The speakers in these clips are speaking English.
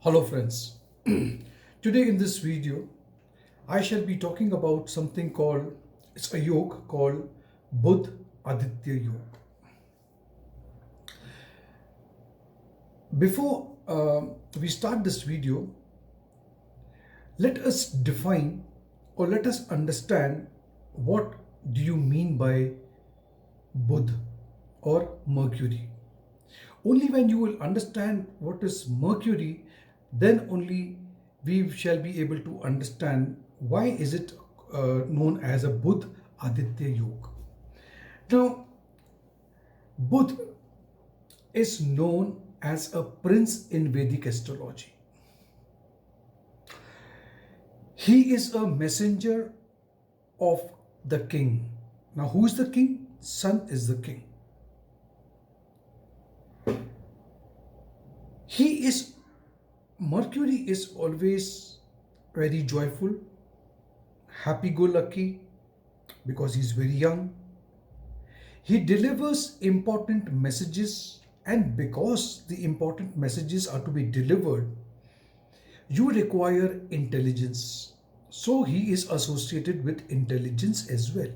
Hello friends. Today in this video I shall be talking about something called, it's a yoga called Budha Aditya yoga. Before we start this video, let us define or let us understand what do you mean by Budha or Mercury. Only when you will understand what is Mercury, then only we shall be able to understand why is it known as a Budha Aditya yoga. Now, Budha is known as a prince in Vedic astrology. He is a messenger of the king. Now, who is the king? Sun is the king. Mercury is always very joyful, happy-go-lucky because he's very young. He delivers important messages, and because the important messages are to be delivered, you require intelligence. So he is associated with intelligence as well.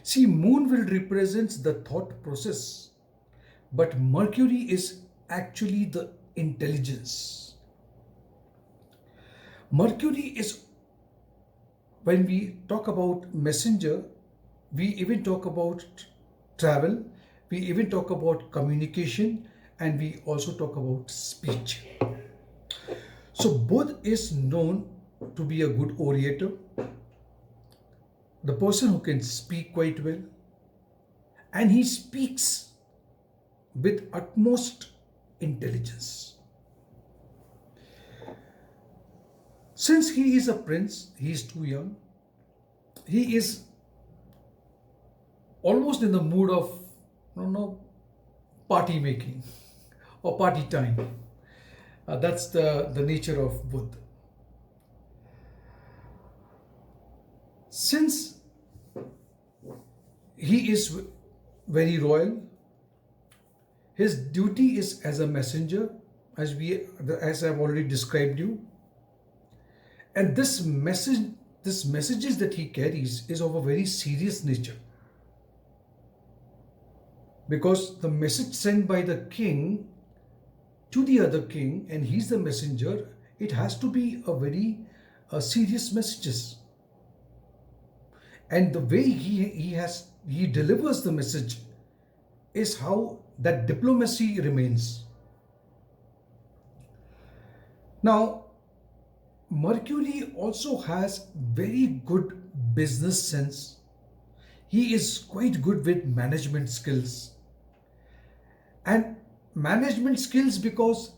See, moon will represent the thought process, but Mercury is actually the intelligence. Mercury is, when we talk about messenger, we even talk about travel, we even talk about communication, and we also talk about speech. So Budha is known to be a good orator, the person who can speak quite well, and he speaks with utmost intelligence. Since he is a prince, he is too young. He is almost in the mood of, party making or party time. That's the nature of Budha. Since he is very royal, his duty is as a messenger, as I've already described you. And this messages that he carries is of a very serious nature. Because the message sent by the king to the other king, and he's the messenger, it has to be a very serious messages. And the way he delivers the message is how that diplomacy remains. Now, Mercury also has very good business sense. He is quite good with management skills. And management skills because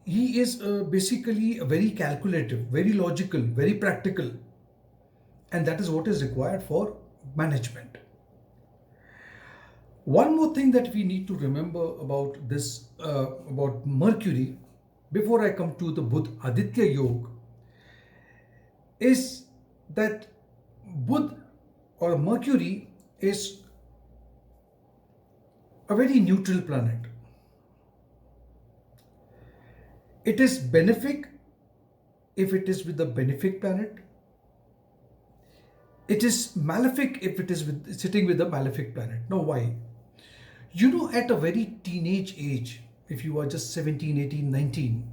he is basically very calculative, very logical, very practical. And that is what is required for management. One more thing that we need to remember about this, about Mercury, before I come to the Budha Aditya yoga, is that Budha or Mercury is a very neutral planet. It is benefic if it is with the benefic planet. It is malefic if it is sitting with the malefic planet. Now, why? At a very teenage age, if you are just 17, 18, 19,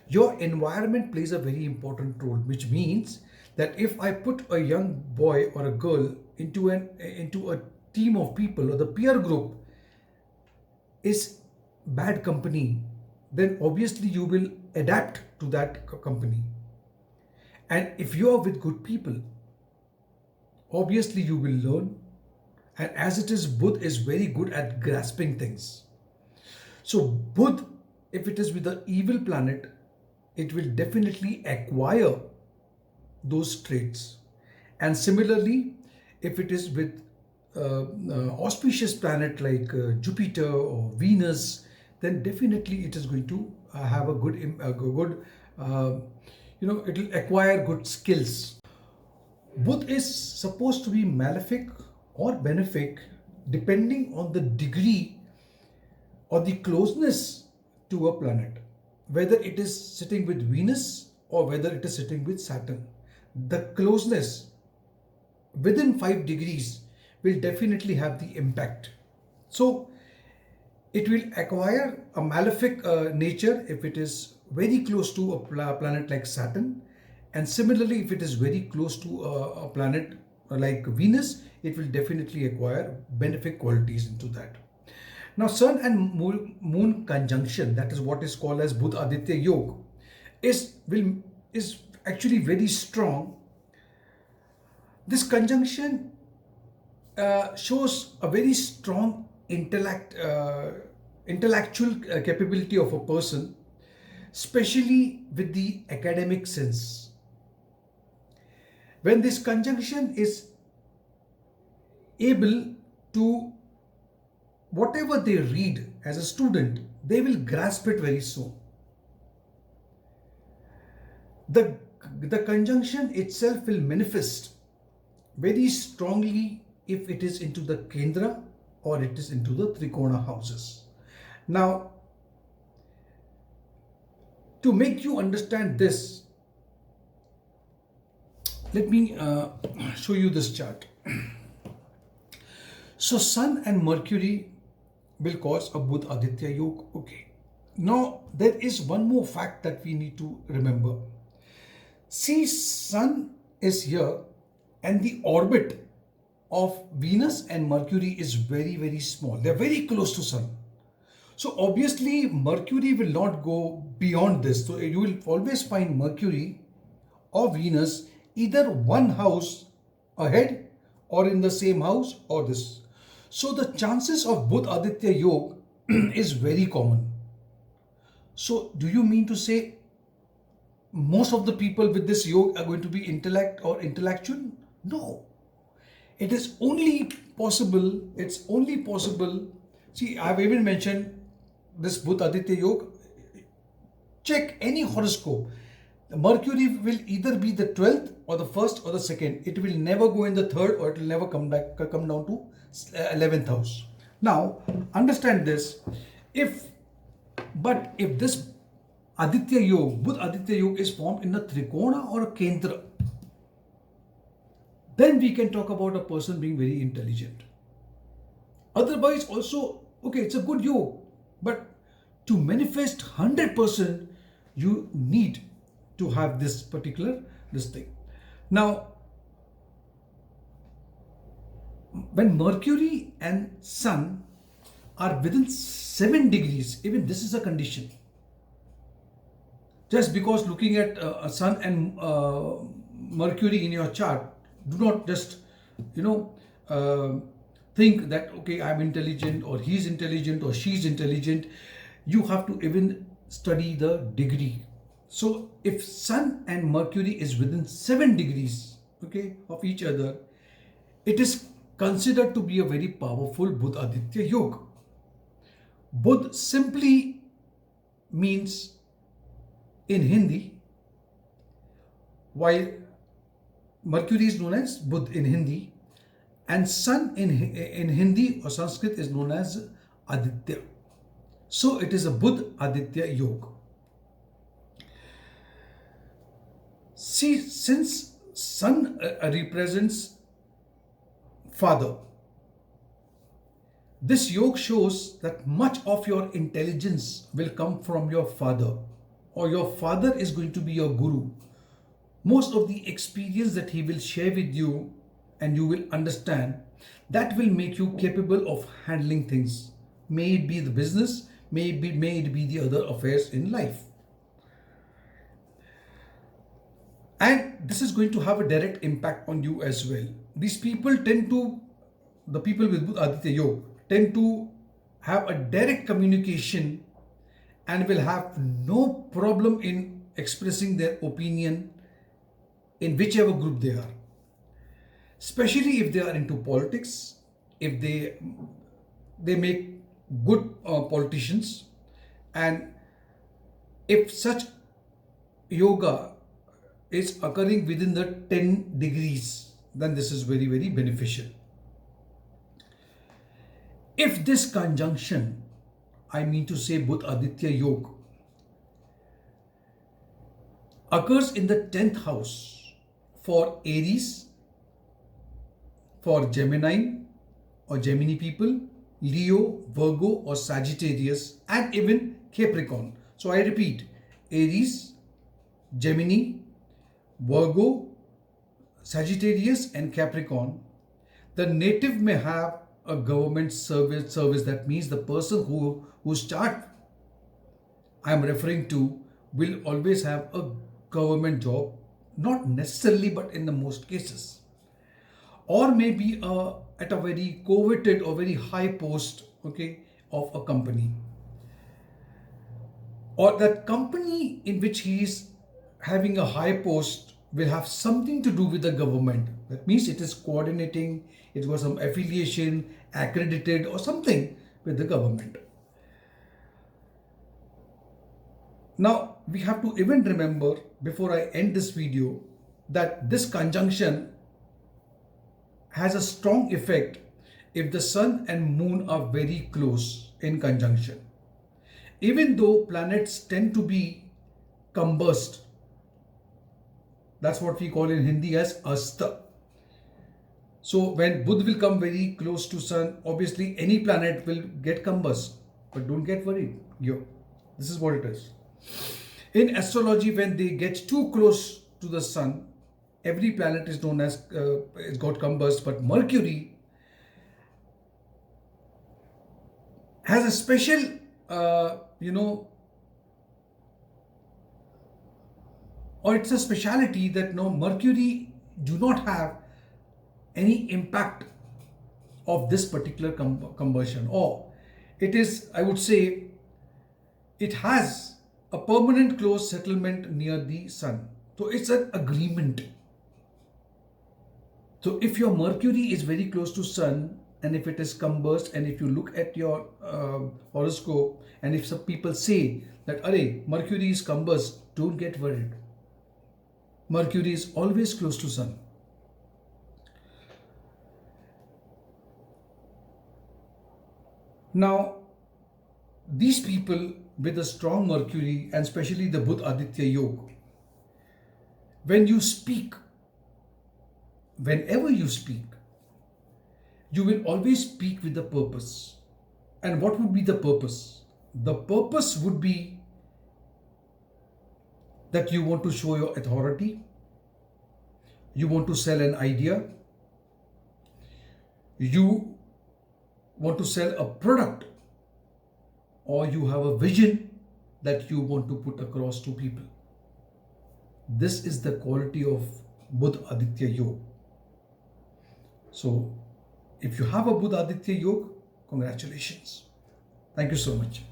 your environment plays a very important role, which means that if I put a young boy or a girl into a team of people, or the peer group is bad company, then obviously you will adapt to that company. And if you are with good people, obviously you will learn. And as it is, Budha is very good at grasping things. So Budha, if it is with the evil planet, it will definitely acquire those traits. And similarly, if it is with auspicious planet like Jupiter or Venus, then definitely it is going to have a good, it will acquire good skills. Budha is supposed to be malefic or benefic depending on the degree or the closeness to a planet. whether it is sitting with Venus or whether it is sitting with Saturn. The closeness within 5 degrees will definitely have the impact. So it will acquire a malefic nature if it is very close to a planet like Saturn, and similarly if it is very close to a planet like Venus, it will definitely acquire benefic qualities into that. Now, Sun and Moon conjunction, that is what is called as Budha Aditya Yoga, is actually very strong. This conjunction shows a very strong intellectual capability of a person, especially with the academic sense. When this conjunction is able to, whatever they read as a student, they will grasp it very soon. The conjunction itself will manifest very strongly if it is into the Kendra or it is into the Trikona houses. Now, to make you understand this, let me show you this chart. So Sun and Mercury will cause a Budha Aditya Yoga. Okay. Now, there is one more fact that we need to remember. See, Sun is here and the orbit of Venus and Mercury is very, very small. They're very close to Sun. So obviously Mercury will not go beyond this. So you will always find Mercury or Venus either one house ahead or in the same house or this. So the chances of Budha Aditya Yoga is very common. So do you mean to say most of the people with this yoga are going to be intellect or intellectual? No. It is only possible, it's only possible. See, I've even mentioned this Budha Aditya Yoga. Check any horoscope. Mercury will either be the 12th or the 1st or the 2nd. It will never go in the 3rd, or it will never come down to 11th house. Now, understand this. If this Aditya Yoga, Budha Aditya Yoga is formed in a Trikona or a Kendra, then we can talk about a person being very intelligent. Otherwise also, okay, it's a good yoga, but to manifest 100%, you need to have this thing. Now, when Mercury and Sun are within 7 degrees, even this is a condition. Just because looking at Sun and Mercury in your chart, do not just, think that, okay, I'm intelligent or he's intelligent or she's intelligent. You have to even study the degree. So if Sun and Mercury is within 7 degrees, okay, of each other, it is considered to be a very powerful Budha Aditya Yoga. Budh simply means in Hindi, while Mercury is known as Budh in Hindi, and Sun in Hindi or Sanskrit is known as Aditya. So it is a Budha Aditya Yoga. See, since Sun represents father, this yoga shows that much of your intelligence will come from your father, or your father is going to be your guru. Most of the experience that he will share with you and you will understand, that will make you capable of handling things. May it be the business, may it be the other affairs in life. And this is going to have a direct impact on you as well. These people the people with Budha Aditya Yoga tend to have a direct communication and will have no problem in expressing their opinion in whichever group they are. Especially if they are into politics, if they make good politicians, and if such yoga is occurring within the 10 degrees, then this is very, very beneficial. If this conjunction, I mean to say Budha Aditya Yoga, occurs in the 10th house for Aries, for Gemini or Gemini people, Leo, Virgo or Sagittarius, and even Capricorn. So I repeat, Aries, Gemini, Virgo, Sagittarius and Capricorn. The native may have a government service. That means the person whose chart I am referring to will always have a government job, not necessarily, but in the most cases, or maybe at a very coveted or very high post, okay, of a company, or that company in which he is having a high post will have something to do with the government. That means it is coordinating, it was some affiliation, accredited or something with the government. Now we have to even remember, before I end this video, that this conjunction has a strong effect if the sun and moon are very close in conjunction. Even though planets tend to be combust, that's what we call in Hindi as asta. So when Buddha will come very close to sun, obviously any planet will get combust, but don't get worried. This is what it is. In astrology, when they get too close to the sun, every planet is known as it's got combust, but Mercury has a special or it's a speciality that Mercury do not have any impact of this particular combustion, or it is, I would say, it has a permanent close settlement near the sun. So it's an agreement. So if your Mercury is very close to sun, and if it is combust, and if you look at your horoscope, and if some people say that Mercury is combust, don't get worried. Mercury is always close to sun. Now, these people with a strong Mercury, and especially the Budha Aditya Yoga, when you speak, whenever you speak, you will always speak with a purpose. And what would be the purpose? The purpose would be that you want to show your authority, you want to sell an idea, you want to sell a product, or you have a vision that you want to put across to people. This is the quality of Budha Aditya Yoga. So, if you have a Budha Aditya Yoga, congratulations. Thank you so much.